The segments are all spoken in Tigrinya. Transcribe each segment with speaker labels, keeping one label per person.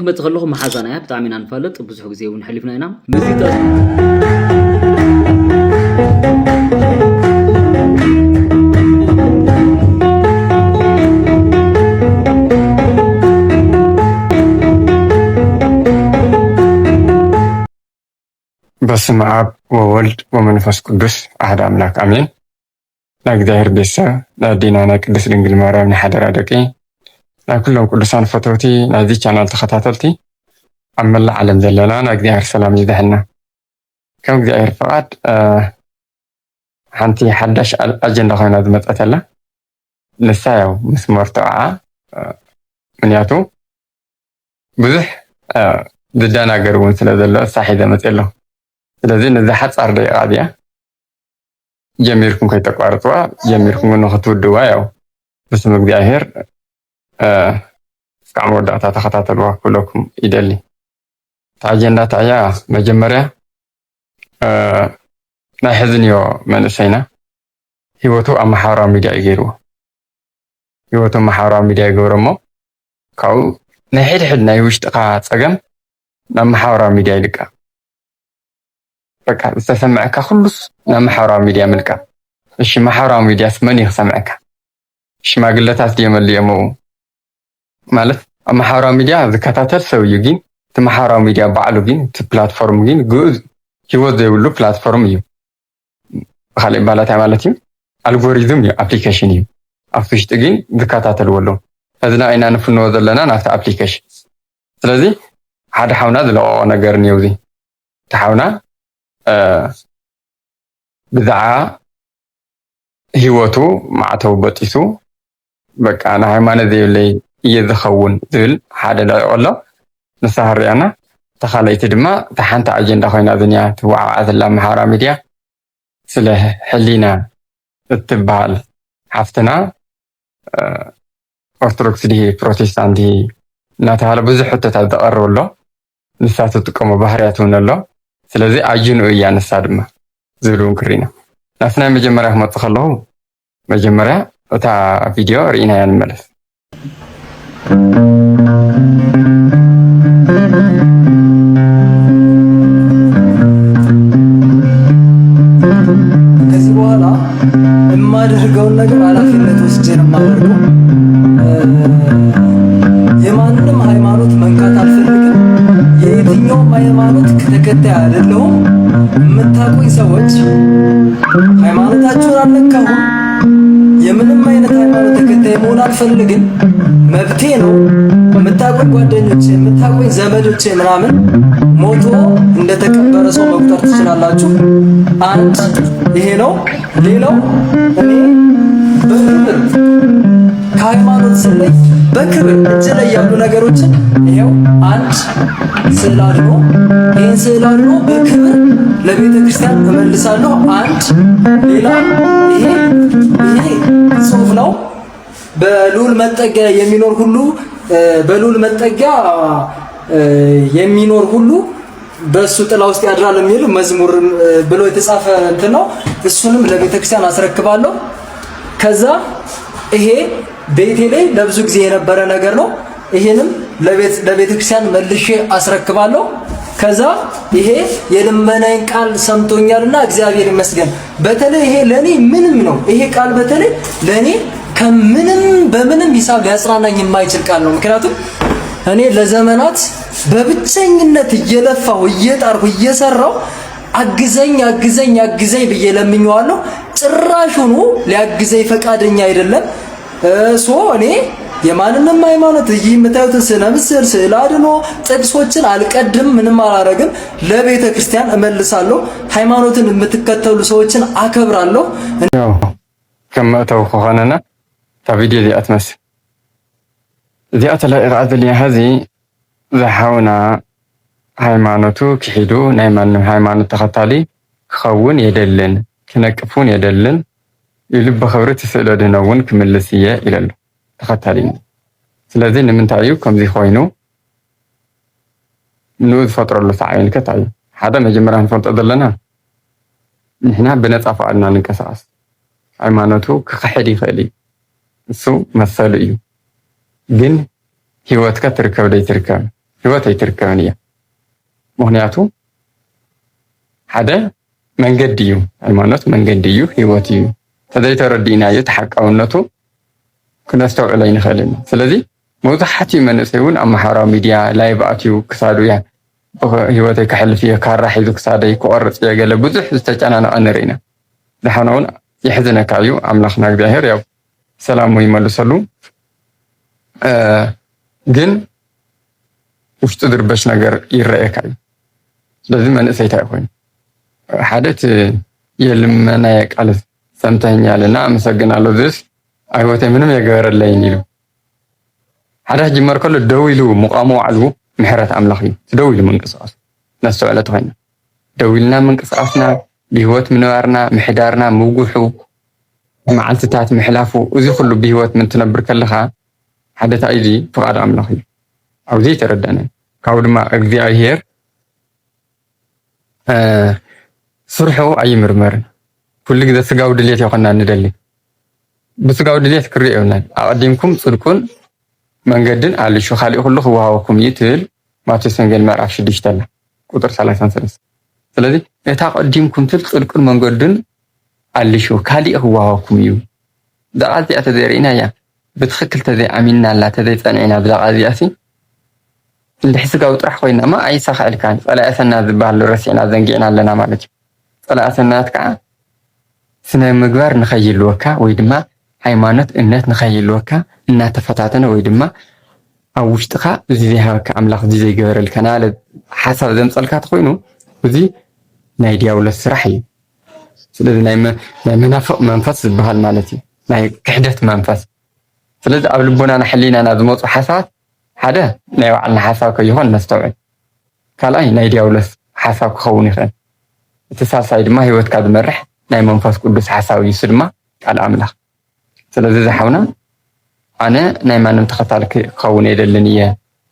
Speaker 1: ክመጽእ ከለኹ መሓዛና እያ ብጣዕሚ ኢና ንፈልጥ ብዙሕ ግዜ እውን ሓሊፍና ኢና መዚጠት
Speaker 2: በስመ አብ ወወልድ ወመንፈስ ቅዱስ አሐድ አምላክ አሜን። ናይ እግዚአብሔር ቤተሰብ ናይ ኣዴና ናይ ቅድስት ድንግል ማርያም ናይ ሓደራ ደቂ ናይ ኩሎም ቅዱሳን ፈተውቲ ናይዚ ቻናል ተኸታተልቲ ኣብ መላእ ዓለም ዘለና ናይ እግዚአብሔር ሰላም ይብዛሕልና። ከም እግዚአብሔር ፈቃድ ሓንቲ ሓዳሽ ኣጀንዳ ኮይና ዝመፀት ኣላ ንሳ ያው ምስ መርትዖዓ ምክንያቱ ብዙሕ ዝደናገር እውን ስለ ዘሎ እሳ ሒዘ መፅእ ኣለኹ። ስለዚህ ነዚ ሓፃር ደቂቃ እዚኣ ጀሚርኩም ከይተቋርፅዋ ጀሚርኩም ንኽትውድዋ ያው ብስም እግዚአብሔር እስካብ መወዳእታ ተኸታተልዋ ክብለኩም ይደሊ። እታ ኣጀንዳ እታ እያ መጀመርያ ናይ ሕዝንዮ መንእሰይና ሂወቱ ኣብ ማሕበራዊ ሚድያ እዩ ገይርዎ። ሂወቱ ማሕበራዊ ሚድያ ይገብሮ እሞ ካብኡ ናይ ሕድሕድ ናይ ውሽጥኻ ፀገም ናብ ማሕበራዊ ሚድያ ይልቃ በቃ ዝተሰምዐካ ኩሉስ ናብ ማሕበራዊ ሚድያ ምልቃ። እሺ ማሕበራዊ ሚድያስ መን ይኽሰምዐካ? ሽማግለታት ድየመልየሞ ማለት ኣብ ማሕበራዊ ሚድያ ዝከታተል ሰብ እዩ። ግን እቲ ማሕበራዊ ሚድያ ባዕሉ ግን እቲ ፕላትፎርም ግን ግኡዝ ሂወት ዘይብሉ ፕላትፎርም እዩ። ብካሊእ ባላታ ማለት እዩ ኣልጎሪዝም እዩ፣ ኣፕሊኬሽን እዩ። ኣብቲ ውሽጢ ግን ዝከታተልዎ ኣለዉ። ሕዝና ኢና ንፍንዎ ዘለና ናብቲ ኣፕሊኬሽን። ስለዚ ሓደ ሓውና ዝለቀቆ ነገር እኒኦ እዚ እቲ ሓውና ብዛዕባ ሂወቱ ማዕተው በጢሱ በቃ ንሃይማኖት ዘይብለይ እየ ዝኸውን ዝብል ሓደ ለቂቁ ኣሎ። ንሳ ክሪአና እታ ካልአይቲ ድማ እታ ሓንቲ ኣጀንዳ ኮይና ዝኒያ ትወዓውዓ ዘላ ማሕበራዊ ሚድያ ስለ ሕሊና እትበሃል ሓፍትና ኦርቶዶክስ ድሂ ፕሮቴስታንት ድሂ እናተባሃለ ብዙሕ ሕቶታት ዘቐርብ ኣሎ። ንሳ ትጥቀሞ ባህርያት እውን ኣሎ። ስለዚ ኣጅንኡ እያ ንሳ ድማ ዝብል እውን ክሪኢና ናብቲ ናይ መጀመርያ ክመፅእ ከለኹ መጀመርያ እታ ቪድዮ ርኢናያ ንመለስ።
Speaker 3: ከዚህ በኋላ የማደርገውን ነገር ኃላፊነት ወስጄ ነው የማደርገው። የማንንም ሃይማኖት መንካት አልፈልግም። የየትኛውም ሃይማኖት ተከታይ አይደለሁም። የምታውቁኝ ሰዎች ሃይማኖታችሁን አልነካሁም። የምንም አይነት ሃይማኖት ተከታይ መሆን አልፈልግም። መብቴ ነው። የምታውቁኝ ጓደኞቼ፣ የምታውቁኝ ዘመዶቼ ምናምን ሞቶ እንደተቀበረ ሰው መቁጠር ትችላላችሁ። አንድ ይሄ ነው። ሌላው እኔ በክብር ከሃይማኖት ስለይ በክብር እጅ ላይ ያሉ ነገሮችን ይሄው አንድ ስዕል አድኖ ይሄን ስዕል አድኖ በክብር ለቤተ ክርስቲያን እመልሳለሁ። አንድ ሌላ ይሄ ጽሑፍ ነው። በልዑል መጠጊያ የሚኖር ሁሉ በልዑል መጠጊያ የሚኖር ሁሉ በእሱ ጥላ ውስጥ ያድራል የሚል መዝሙር ብሎ የተጻፈ እንትን ነው። እሱንም ለቤተ ክርስቲያን አስረክባለሁ። ከዛ ይሄ ቤቴ ላይ ለብዙ ጊዜ የነበረ ነገር ነው። ይሄንም ለቤተ ክርስቲያን መልሼ አስረክባለሁ። ከዛ ይሄ የልመናዬን ቃል ሰምቶኛልና እግዚአብሔር ይመስገን። በተለይ ይሄ ለኔ ምንም ነው። ይሄ ቃል በተለይ ለኔ ከምንም በምንም ሂሳብ ሊያጽናናኝ የማይችል ቃል ነው። ምክንያቱም እኔ ለዘመናት በብቸኝነት እየለፋሁ እየጣርኩ እየሰራሁ አግዘኝ ብዬ ለምኜዋለሁ። ጭራሹኑ ሊያግዘኝ ፈቃደኛ አይደለም። እኔ የማንንም ሃይማኖት ይህ የምታዩትን ስነ ምስል ስዕል አድኖ ጥቅሶችን አልቀድም፣ ምንም አላረግም። ለቤተ ክርስቲያን እመልሳለሁ። ሃይማኖትን የምትከተሉ ሰዎችን አከብራለሁ።
Speaker 2: ከመእተው ከሆነና ታቪዲዮ እዚኣ ትመስል እዚኣ ተለቂቃ ዘልያ ሕዚ ዝሓውና ሃይማኖቱ ክሒዱ ናይ ማንም ሃይማኖት ተኸታሊ ክኸውን የደልን ክነቅፉን የደልን ኢሉ ብክብሪ ትስእሎ ድህኖ እውን ክምልስ እየ ኢለሉ ተኸታሊ። ስለዚ ንምንታይ እዩ ከምዚ ኮይኑ ንኡ ዝፈጥረሉ ተዓይንከት እዩ። ሓደ መጀመርያ ንፈልጦ ዘለና ንሕና ብነፃ ፈቃድና ንንቀሳቀስ ሃይማኖቱ ክክሕድ ይኽእል እዩ። እሱ መሰሉ እዩ። ግን ሂወትካ ትርከብ ደይትርከብ ህይወት ኣይትርከብን እያ ምክንያቱ ሓደ መንገዲ እዩ ሃይማኖት መንገዲ እዩ ህይወት እዩ ተዘይተረዲእናዮ ተሓቃውነቱ ክነስተውዕሎ ይንኽእል ኢና ስለዚ መብዛሕትኡ መንእሰይ እውን ኣብ ማሕበራዊ ሚድያ ላይቭ ኣትዩ ክሳዱ እያ ህይወተይ ክሕልፍ እየ ካራ ሒዙ ክሳደይ ክቆርፅ እየ ገለ ብዙሕ ዝተጨናነቐ ንሪኢና ዝሓነ እውን ይሕዝነካ እዩ ኣምላኽና እግዚኣብሔር ያው ሰላሙ ይመልሰሉ ግን ውሽጡ ዝርበሽ ነገር ይረአየካ እዩ ስለዚ መንእሰይ እንታይ ኮይኑ ሓደት የልመናየ ቃል ሰምተኛልና አመሰግናለሁ ዝስ አይወተይ ምንም የገበረለይን ኢሉ ሓደ ጅመር ከሎ ደው ኢሉ ሙቃሙ ዓልቡ ምሕረት ኣምላኽ እዩ ደው ኢሉ ምንቅስቃስ ነስተውዕለት ኮይና ደው ኢልና ምንቅስቃስና ብህይወት ምንባርና ምሕዳርና ምውጉሑ መዓልትታት ምሕላፉ እዚ ኩሉ ብህይወት ምን ትነብር ከለኻ ሓደ ታይዚ ፍቃድ ኣምላኽ እዩ ኣብዚ ተረዳነ ካብ ድማ እግዚኣብሔር ስርሑ ኣይምርመርን ኩሉ ግዜ ስጋዊ ድሌት ይኾና ንደሊ ብስጋዊ ድሌት ክሪኦ ይብላን ኣቀዲምኩም ጽድቁን መንገድን ኣልሹ ካሊእ ኩሉ ክወሃበኩም እዩ ትብል ማቴዎስ ወንጌል ምዕራፍ 6 ቁጥር 33 ስለዚ እታ ቀዲምኩም ትብል ጽድቁን መንገድን ኣልሹ ካሊእ ክወሃበኩም እዩ ዛቃዚኣ ተዘሪእና እያ ብትክክል ተዘይኣሚንና ኣላ ተዘይፀኒዕና ብዛቃዚኣሲ እንድሕ ስጋዊ ጥራሕ ኮይና ማ ኣይሳኽዕልካን ጸላእሰና ዝበሃል ረሲዕና ዘንጊዕና ኣለና ማለት እዩ ጸላእሰናት ከዓ ስነ ምግባር ንኸይልወካ ወይ ድማ ሃይማኖት እምነት ንኸይልወካ እናተፈታተነ ወይ ድማ ኣብ ውሽጥኻ እዚ ዘይሃበካ ኣምላኽ እዚ ዘይገበረልካ ናለ ሓሳብ ዘምፀልካ ተኮይኑ እዚ ናይ ዲያብሎስ ስራሕ እዩ ስለዚ ናይ መናፍቕ መንፈስ ዝበሃል ማለት እዩ ናይ ክሕደት መንፈስ ስለዚ ኣብ ልቦናና ሕሊናና ዝመፁ ሓሳባት ሓደ ናይ ባዕልና ሓሳብ ከይኾን ነስተውዕል ካልኣይ ናይ ዲያብሎስ ሓሳብ ክኸውን ይኽእል እቲ ሳልሳይ ድማ ሂወትካ ዝመርሕ ናይ መንፈስ ቅዱስ ሓሳብ እዩ ድማ ቃል ኣምላኽ ስለዚ ዝሓውና ኣነ ናይ ማንም ተኸታሊ ክኸውን የደልን እየ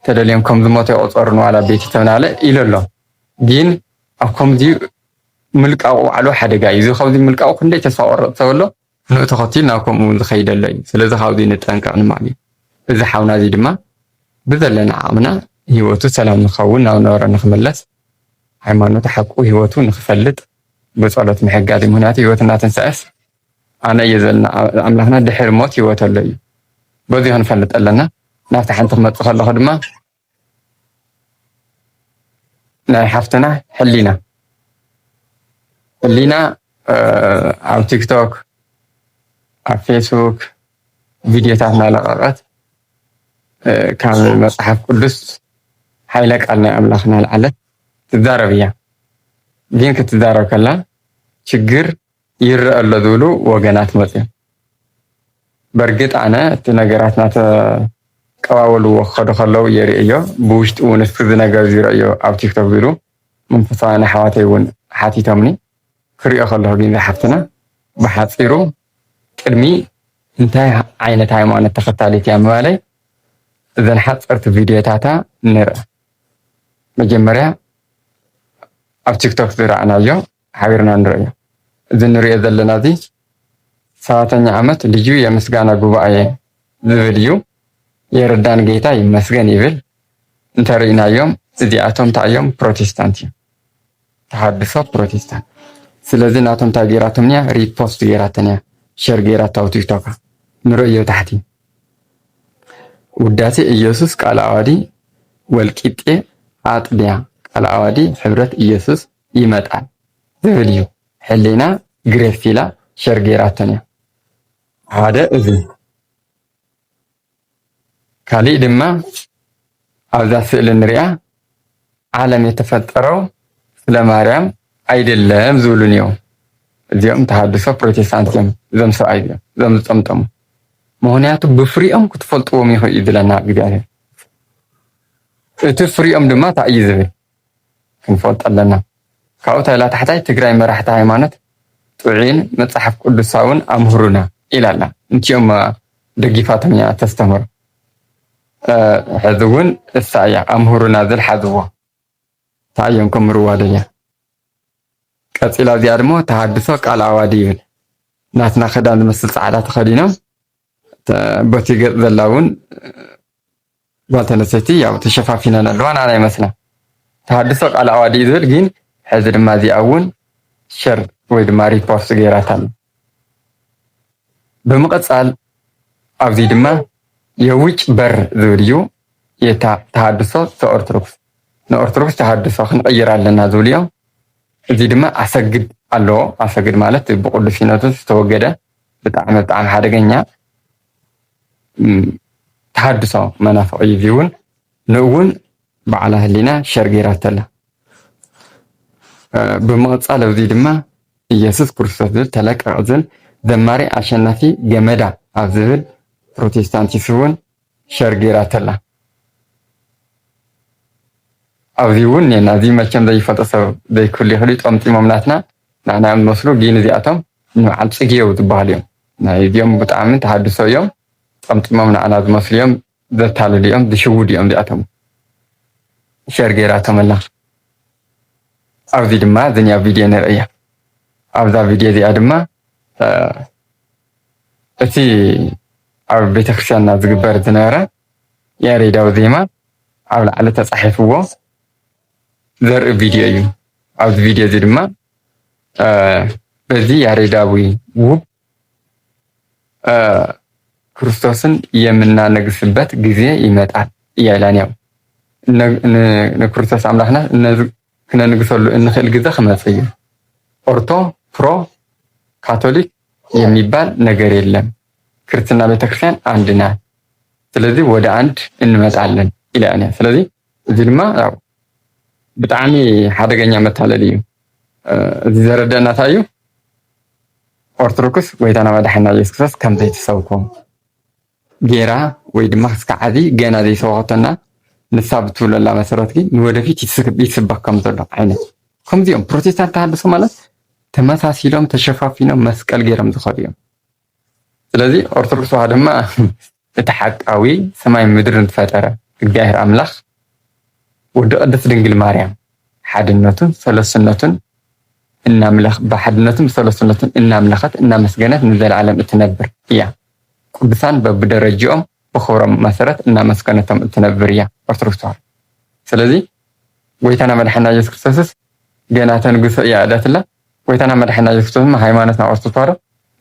Speaker 2: ተደልዮም ከም ዝሞተ ይቆፀሩን ዋላ ቤት ተብናለ ኢሉ ኣሎ ግን ኣብ ከምዚ ምልቃቑ ባዕሉ ሓደጋ እዩ እዚ ካብዚ ምልቃቑ ክንደይ ተስፋ ቆረፅ ሰብ ኣሎ ንኡ ተኸቲል ናብ ከምኡ ዝኸይድ ኣሎ እዩ ስለዚ ካብዚ ንጠንቀቕ ንማል እዩ እዚ ሓውና እዚ ድማ ብዘለና ዓቕምና ሂወቱ ሰላም ንኸውን ናብ ነበረ ንኽመለስ ሃይማኖት ሓቁ ሂወቱ ንኽፈልጥ ብጸሎት ምሕጋዝ ምክንያቱ ሂወት እናተንሰአስ ኣነ እየ ዘለና ኣምላኽና ድሕሪ ሞት ሂወት ኣሎ እዩ በዚ ክንፈልጥ ኣለና ናብቲ ሓንቲ ክመፅእ ከለኹ ድማ ናይ ሓፍትና ሕሊና ኣብ ቲክቶክ ኣብ ፌስቡክ ቪድዮታት እናለቐቐት ካብ መፅሓፍ ቅዱስ ሓይለ ቃል ናይ ኣምላኽና ዝዓለት ትዛረብ እያ ግን ክትዛረብ ከላ ችግር ይርአ ኣሎ ዝብሉ ወገናት መፅኦም በርግጥ ኣነ እቲ ነገራት ናተቀባበልዎ ክኸዱ ከለዉ የርእዮ ብውሽጢ እውን እስቲ ነገር ዝረአዮ ኣብ ቲክቶክ ዝብሉ መንፈሳውያን ኣሕዋተይ እውን ሓቲቶምኒ ክሪኦ ከለኹ ግን ሓፍትና ብሓፂሩ ቅድሚ እንታይ ዓይነት ሃይማኖት ተኸታሊት እያ ምባለይ እዘን ሓፀርቲ ቪድዮታታ ንርአ መጀመርያ ኣብ ቲክቶክ ዝረኣናዮ ሓቢርና ንሪኦ እዚ ንሪኦ ዘለና እዚ 7ኛ ዓመት ልዩ የምስጋና ጉባኤ ዝብል እዩ የረዳን ጌታ ይመስገን ይብል እንተሪእናዮም እዚኣቶም እንታይ እዮም ፕሮቴስታንት እዮም ተሃድሶ ፕሮቴስታንት ስለዚ ናቶም እንታይ ጌራቶም እያ ሪፖስት ጌራተን እያ ሸር ጌራቶ ኣብ ቲክቶክ ንሪኦ ታሕቲ ውዳሴ ኢየሱስ ቃል ኣዋዲ ወልቂጤ ኣጥድያ ቃል ኣዋዲ ሕብረት ኢየሱስ ይመጣል ዝብል እዩ ሕሊና ግሬስ ኢላ ሸር ጌራተን እያ ሓደ እዚ ካሊእ ድማ ኣብዛ ስእሊ ንሪኣ ዓለም የተፈጠረው ስለ ማርያም አይደለም ዝብሉን እዮም እዚኦም ተሃድሶ ፕሮቴስታንት እዮም እዞም ሰብኣይ እዮም እዞም ዝጠምጠሙ ምክንያቱ ብፍሪኦም ክትፈልጥዎም ይኽእል እዩ ዝለና እግዚኣብሔር እቲ ፍሪኦም ድማ እንታይ እዩ ዝብል ክንፈልጥ ኣለና ካብኡ ታይላ ታሕታይ ትግራይ መራሕቲ ሃይማኖት ጥዑይን መፅሓፍ ቅዱሳውን ኣምህሩና ኢላ ኣላ እንቲኦም ደጊፋቶም እያ ተስተምሮ ሕዚ እውን እሳ እያ ኣምህሩና ዝብል ሓዝዎ እንታይ እዮም ከምርዋ ደልያ ቀፂላ እዚኣ ድማ ተሃድሶ ቃል ኣዋዲ ይብል ናትና ክዳን ዝመስል ፃዕዳ ተኸዲኖም በቲ ገፅ ዘላ እውን والتنسيتي أو تشفافين الألوان أنا مثلا تحدثوا على أوادي ذل جين حزر ما ذي أون شر ويد ماري بورس غيراتان بمقصال أو ذي دما يويج بر ذوليو يتحدثوا تأرتروكس نأرتروكس تحدثوا خنقير لنا ذوليو ذي دما أسجد الله أسجد مالت بقول في نتوس توجده بتعمل حاجة تحدثوا منافع يفيون نقول بعلى هلنا شرقيرات الله بمقصال وزي دما يسوس كريستوس تلك أعزل دماري عشان في جمدا أعزل بروتستانتي سون شرقيرات الله أوزيون يعني زي ما كان ذي فترة ذي كل خليط أمتي مملاتنا نحن المسلوب جين ذي أتم إنه على سجيو تباليوم اليوم بتعامل تحدثوا يوم أمتي مملنا أنا المسلم ذا تالو اليوم ذي شهود يوم ذي أتم شرقيراتهم الله أو ذي دما ذنيا فيديو نرأيه أو ذا فيديو ذي أدما أتي أو بيتخشى الناس قبر ذنارة يا ريدا وذيما أو على تصحيفه ذر فيديو يو أو فيديو ذي دما بذي يا ريدا وي وب كريستوسن يمنا نقصبت جزية يمتع يعلانيو نكريستوس عملنا كنا نقصل نخل جزء خمسة أورتو برو كاثوليك يميبال نجاري لهم كريستنا بتكفين عندنا سلذي ودا عند إن متعلن إلى أنا سلذي زي ما بتعني حدا جنيا متعلليو زردنا تايو أرثوذكس ويتنا مدحنا يسكسس كم زي تسوقهم جيرا ويدمخس كعادي جنا زي سوقتنا نثابت ولا لا مسرتكي نود في يتسبك كم زلق عينه كم ديهم بروتستانت تحدثوا مالس تماساسيلهم تشفافينهم مسكال جيرم زخاريهم ስለዚህ ኦርቶዶክስ ዋህደማ ተሐቃዊ ሰማይ ምድርን ፈጠረ እግዚአብሔር አምላክ ወደ ቅድስት ድንግል ማርያም ሓድነቱን ሰለስነቱን እናምለኽ በሓድነቱን ሰለስነቱን እናምለኸት እናመስገነት ንዘላለም እትነብር እያ ቅዱሳን በብደረጃኦም በኽብሮም መሰረት እናመስገነቶም እትነብር እያ ኦርቶዶክስ ተዋህዶ ስለዚህ ጎይታና መድኃኒትና ኢየሱስ ክርስቶስ ገና ተንግሶ እያ እዳትላ ጎይታና መድኃኒትና ኢየሱስ ክርስቶስ ሃይማኖትና ኦርቶዶክስ ተዋህዶ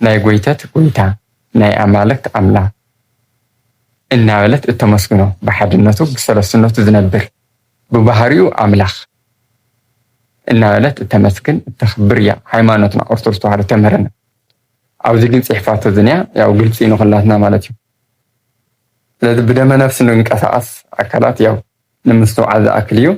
Speaker 2: ናይ ጎይተት ጎይታ ናይ አማልክት አምላክ እና በለት እተመስግኖ በሐድነቱ በሰለስነቱ ዝነብር በባህሪው አምላክ እና በለት እተመስግን እተኽብር ያ ሃይማኖትና ኦርቶዶክስ ተዋህዶ ተመረነ አውዚ ግን ጽሕፋቱ ዝንያ ያው ግልጽ ነው ሁላትና ማለት ነው ስለዚህ በደመ ነፍስ ነው እንቀሳቀስ አካላት ያው ንምስተውዓዝ አክልዩ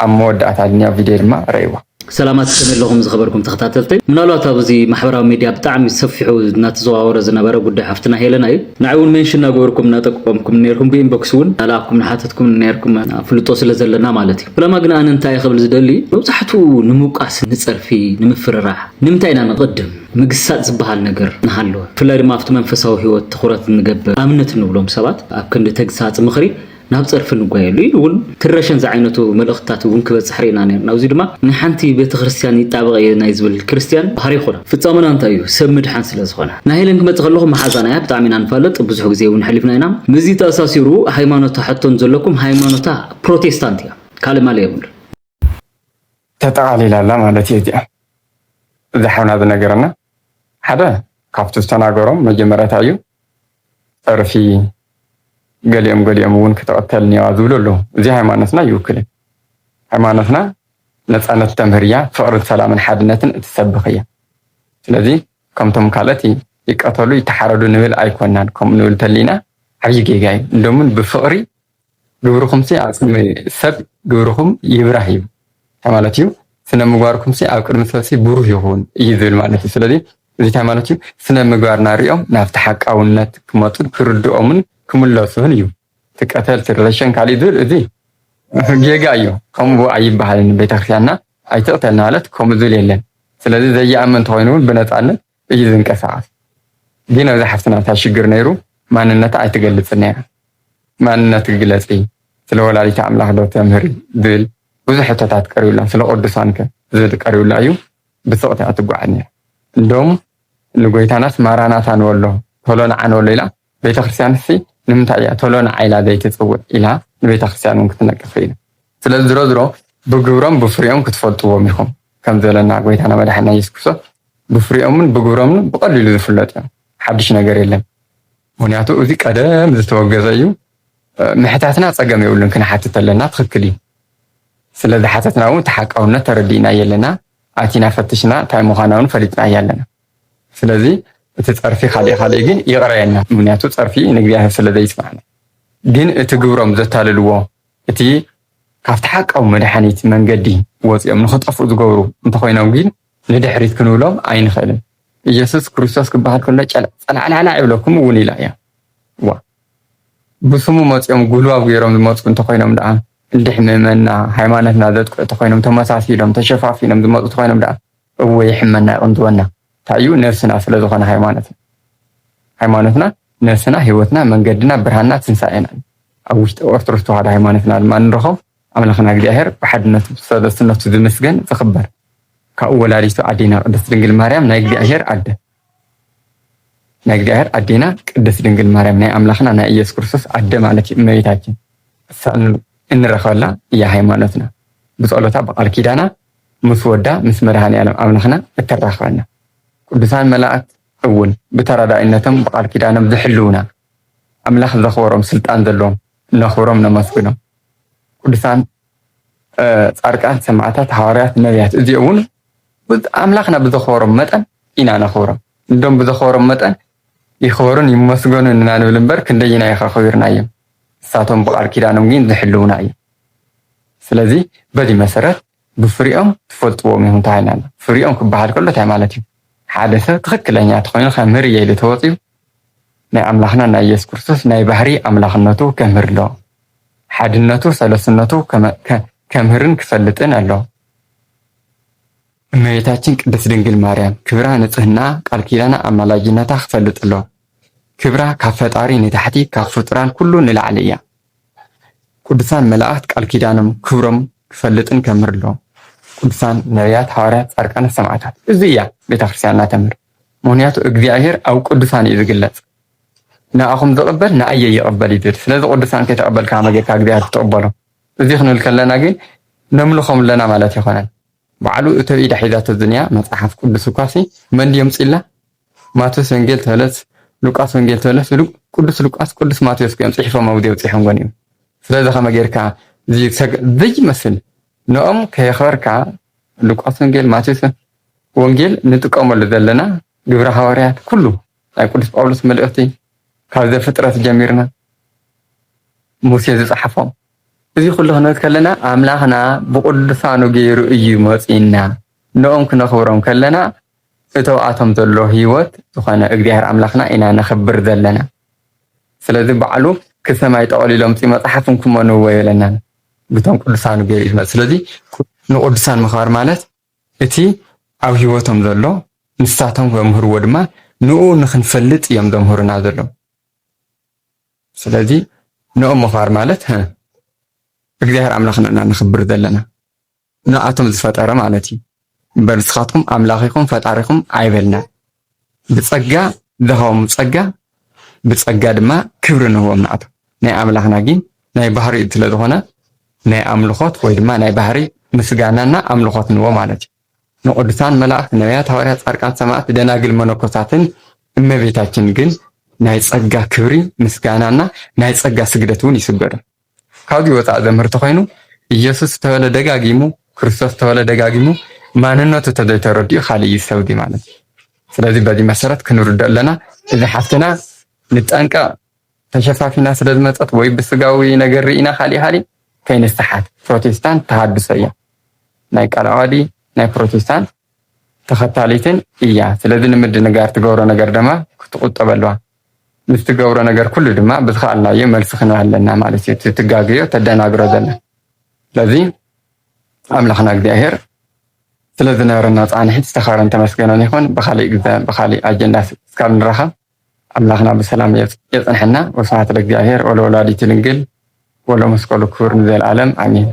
Speaker 2: አመወዳታ ድንያ ቪዲዮ ድማ ረይዋ
Speaker 1: سلامات سملهم زخبركم تختاتلتي منالات ابزي محبراوي ميديا بتاعم يسفحوا ناتزواور زنبره غداي حفتنا هيلنا نعون منشنا غوركم ناتقومكم نيركم بينبوكسون الاكم نحاتتكم نيركم فلطو سلازلنا مالتي فلما غنا اننتاي خبل زدلي بصحتو نموقاس نصرفي نمفرراح نمتاينا نقدم مقسات زبحال ነገር نحلو فلاري مافت منفساو ህይወት ትኩረት እንገብር አምነት ንብሎም ሰባት አከንደ ተግሳጽ ምኽሪ ናብ ጽርፍ ንጓየሉ ይሁን ትረሽን ዝዓይነቱ መልእክታት እውን ክበጽሕሪና ነርና እዚ ድማ ንሓንቲ ቤተክርስትያን ይጣበቕ ናይ ዝብል ክርስቲያን ባህሪ ይኾና ፍጻመና እንታይ እዩ ሰብ ምድሓን ስለ ዝኾነ ናይለን ክመጽእ ከለኹ መሓዛና ያ ብጣዕሚ አንፈልጥ ብዙሕ ግዜ እውን ሓሊፍና ኢና ምዚ ተኣሳሲሩ ሃይማኖታ ሕቶን ዘለኩም ሃይማኖታ ፕሮቴስታንት እያ ካልእ ማለት የብሉ
Speaker 2: ተጠቃሊላላ ማለት እዩ እዚኣ ዝሓውና ዝነገረና ሓደ ካብቲ ዝተናገሮም መጀመርያ እዩ ዕርፊ ገሊኦም እውን ከተቀተልኒ ያዝብሉሉ እዚ ሃይማኖትና ይውክል ሃይማኖትና ነፃነት ተምህርያ ፍቅርን ሰላምን ሓድነትን እትሰብኽያ ስለዚ ከምቶም ካልኦት ይቀተሉ ይተሓረዱ ንብል ኣይኮናን ከም ንብል ተሊና ዓብይ ጌጋ እዩ እንደምን ብፍቅሪ ግብርኩም ኣጽሚ ሰብ ግብርኩም ይብራህ እዩ ማለት እዩ ስነ ምግባርኩም ኣብ ቅድሚ ሰብ ብሩህ ይኹን እዩ ዝብል ማለት እዩ ስለዚ እዚ ማለት እዩ ስነ ምግባርና ሪኦም ናብቲ ሓቃውነት ክመጡ ክርድኦምን كملاسون يو تكتل ترلشن كالي دول ذي جيجايو كم بو أي بحالين بيتخيانا أي تقتلنا على كم ذول يلين سلذي زي أمن توينون بنت عنا يجزن كساعات دينا إذا حسنا تشجر نيرو ما ننت أي تقلد سنير ما ننت تقلد فيه سلو ولا لي تعمل هذا تمهري ذول وزح حتى تذكروا سلو قدسانك ذول تذكروا لا يو بصوت أتبع عني دوم لقيت ناس مارانا تانولو هلون عنو ليلا بيتخرسيان في ንምንታይ እያ ቶሎ ንዓይላ ዘይትፅውዕ ኢላ ንቤተ ክርስቲያን እውን ክትነቅፍ ኢላ ስለዚ ዝሮ ዝሮ ብግብሮም ብፍሬኦም ክትፈልጥዎም ኢኹም ከም ዘለና ጎይታና መድሓኒና ኢየሱስ ክርስቶስ ብፍሬኦምን ብግብሮምን ብቐሊሉ ዝፍለጥ እዮም ሓድሽ ነገር የለን ምክንያቱ እዚ ቀደም ዝተወገዘ እዩ ምሕታትና ፀገም የብሉን ክንሓትት ኣለና ትኽክል እዩ ስለዚ ሓተትና እውን ተሓቃውነት ተረዲእና የለና ኣቲና ፈትሽና እንታይ ምዃና እውን ፈሊጥና እያለና ስለዚ እቲ ፀርፊ ካልእ ግን ይቕረየና ምክንያቱ ፀርፊ ንእግዚኣብሔር ስለ ዘይስማዕና ግን እቲ ግብሮም ዘታልልዎ እቲ ካብቲ ሓቃዊ መድሓኒት መንገዲ ወፂኦም ንኽጠፍኡ ዝገብሩ እንተኮይኖም ግን ንድሕሪት ክንብሎም ኣይንኽእልን ኢየሱስ ክርስቶስ ክበሃል ከሎ ፀላዕላዕላ ይብለኩም እውን ኢላ እያ ዋ ብስሙ መፂኦም ጉልባብ ገይሮም ዝመፁ እንተኮይኖም ደኣ እንድሕ ምእመና ሃይማኖትና ዘጥቅዑ እንተኮይኖም ተመሳሲሎም ተሸፋፊኖም ዝመፁ እንተኮይኖም ደኣ እወይ ይሕመና ይቕንጥወና እንታይ እዩ ነፍስና ስለ ዝኾነ ሃይማኖትና ነፍስና ሂወትና መንገድና ብርሃንና ትንሳኤና ኣብ ውሽጢ ኦርቶዶክስ ተዋህዶ ሃይማኖትና ድማ ንረኸብ ኣምላኽና እግዚኣብሔር ብሓድነቱ ሰለስትነቱ ዝምስገን ዝኽበር ካብኡ ወላዲቱ ኣዴና ቅድስት ድንግል ማርያም ናይ እግዚኣብሔር ኣዴና ቅድስት ድንግል ማርያም ናይ ኣምላኽና ናይ ኢየሱስ ክርስቶስ ኣደ ማለት እዩ እመቤታችን እንረኸበላ እያ ሃይማኖትና ብፀሎታ ብቃል ኪዳና ምስ ወዳ ምስ መድሃኒዓለም ኣምላኽና እተራኽበና ቅዱሳን መላእክት እውን ብተራዳኢነቶም ብቃል ኪዳኖም ዝሕልውና ኣምላኽ ዘኽበሮም ስልጣን ዘለዎም ነኽብሮም ነመስግኖም ቅዱሳን ጻድቃን ሰማዕታት ሃዋርያት ነቢያት እዚኦም እውን ኣምላኽና ብዘኽበሮም መጠን ኢና ነኽብሮም እንዶም ብዘኽበሮም መጠን ይኽበሩን ይመስገኑን ኢና ንብል እምበር ክንደይና ኢኻ ኸቢርና እዮም እሳቶም ብቃል ኪዳኖም ግን ዝሕልውና እዮም ስለዚ በዚ መሰረት ብፍሪኦም ትፈልጥዎም ኢኹም ተባሂልና ፍሪኦም ክበሃል ከሎ እንታይ ማለት እዩ ሓደ ሰብ ትኽክለኛ ተኾይኑ ከምህር የኢሉ ተወፂኡ ናይ ኣምላኽና ናይ ኢየሱስ ክርስቶስ ናይ ባህሪ ኣምላኽነቱ ከምህር ኣለዎ ሓድነቱ ሰለስትነቱ ከምህርን ክፈልጥን ኣለዎ እመቤታችን ቅድስት ድንግል ማርያም ክብራ ንጽህና ቃል ኪዳና ኣማላጅነታ ክፈልጥ ኣለዎ ክብራ ካብ ፈጣሪ ንታሕቲ ካብ ፍጡራን ኩሉ ንላዕሊ እያ ቅዱሳን መላእክት ቃል ኪዳኖም ክብሮም ክፈልጥን ከምህር ኣለዎ ቅዱሳን ነቢያት ሃዋርያት ጻድቃን ሰማዕታት እዚ እያ ቤተክርስቲያንና ተምህር ምክንያቱ እግዚኣብሔር ኣብ ቅዱሳን እዩ ዝግለጽ ንኣኹም ዝቕበል ንኣየ ይቕበል እዩ ስለዚ ቅዱሳን ከይተቐበልካ መጌርካ እግዚኣብሔር ክትቕበሎ እዚ ክንብል ከለና ግን ነምልኾም ኣለና ማለት ይኾነን ባዕሉ እቶ ኢዳ ሒዛቶ ዝንያ መፅሓፍ ቅዱስ እኳሲ መን የምፅኢላ ማቴዎስ ወንጌል ተለስ ሉቃስ ወንጌል ተለስ ቅዱስ ሉቃስ ቅዱስ ማቴዎስ እዮም ፅሒፎም ኣውዲ የውፅሖም ገን እዩ ስለዚ ከመ ጌርካ ዘይመስል ንኦም ከየኽበርካ ሉቃስ ወንጌል ማቴዎስ ወንጌል ንጥቀመሉ ዘለና ግብረ ሃዋርያት ኩሉ ናይ ቅዱስ ጳውሎስ መልእኽቲ ካብ ዘፍጥረት ጀሚርና ሙሴ ዝፀሓፎም እዚ ኩሉ ክንብል ከለና ኣምላኽና ብቅዱሳኑ ገይሩ እዩ መፂና ንኦም ክነኽብሮም ከለና እተውኣቶም ዘሎ ሂወት ዝኾነ እግዚኣብሔር ኣምላኽና ኢና ነኽብር ዘለና ስለዚ በዕሉ ክሰማይ ጠቕሊሎም ፂ መፅሓፍን ክመንዎ የለና ብቶም ቅዱሳኑ ገይሩ እዩ ስለዚ ንቅዱሳን ምኽባር ማለት እቲ ኣብ ሂወቶም ዘሎ ንሳቶም ዘምህርዎ ድማ ንኡ ንክንፈልጥ እዮም ዘምህሩና ዘሎ ስለዚ ንኦም ምኽባር ማለት እግዚኣብሔር ኣምላኽና ንኽብር ዘለና ንኣቶም ዝፈጠረ ማለት እዩ እምበር ንስኻትኩም ኣምላኺኹም ፈጣሪኹም ኣይበልና ብፀጋ ዝሃቦም ፀጋ ብፀጋ ድማ ክብሪ ንህቦም ንኣቶም ናይ ኣምላኽና ግን ናይ ባህሪ ስለ ዝኾነ ናይ ኣምልኾት ወይ ድማ ናይ ባህሪ ምስጋናና ኣምልኾት ንህቦ ማለት እዩ ንቅዱሳን መላእክት ነቢያት ሃዋርያት ጻድቃን ሰማዕት ደናግል መነኮሳትን እመቤታችን ግን ናይ ፀጋ ክብሪ ምስጋናና ናይ ፀጋ ስግደት እውን ይስገዱ ካብዚ ወፃእ ዘምህርቲ ኮይኑ ኢየሱስ ተወለ ደጋጊሙ ክርስቶስ ተወለ ደጋጊሙ ማንነቱ ተዘይተረዲኡ ካሊእ ይሰውዲ ማለት ስለዚ በዚ መሰረት ክንርዳእ ኣለና እዚ ሓፍትና ንጠንቀቕ ተሸፋፊና ስለ ዝመፀት ወይ ብስጋዊ ነገር ርኢና ካሊእ ከይንስሓት ፕሮቴስታንት ተሃድሶ እያ ናይ ቃልኣዋዲ ናይ ፕሮቴስታንት ተኸታሊትን እያ ስለዚ ንምድንጋር ትገብሮ ነገር ድማ ክትቁጠበልዋ ምስ ትገብሮ ነገር ኩሉ ድማ ብዝኸኣልናዮ መልሲ ክንህብ ኣለና ማለት እዩ ትጋግዮ ተደናግሮ ዘላ ስለዚ ኣምላኽና እግዚኣብሔር ስለ ዝነበረና ፃንሒት ዝተኸበረን ተመስገነን ይኹን ብካሊእ ግዜ ብካሊእ ኣጀንዳ እስካብ ንራኸብ ኣምላኽና ብሰላም የፅንሐና ወስብሐት ለእግዚአብሔር ወለወላዲቱ ድንግል ወለመስቀሉ ክቡር ንዘለዓለም ኣሜን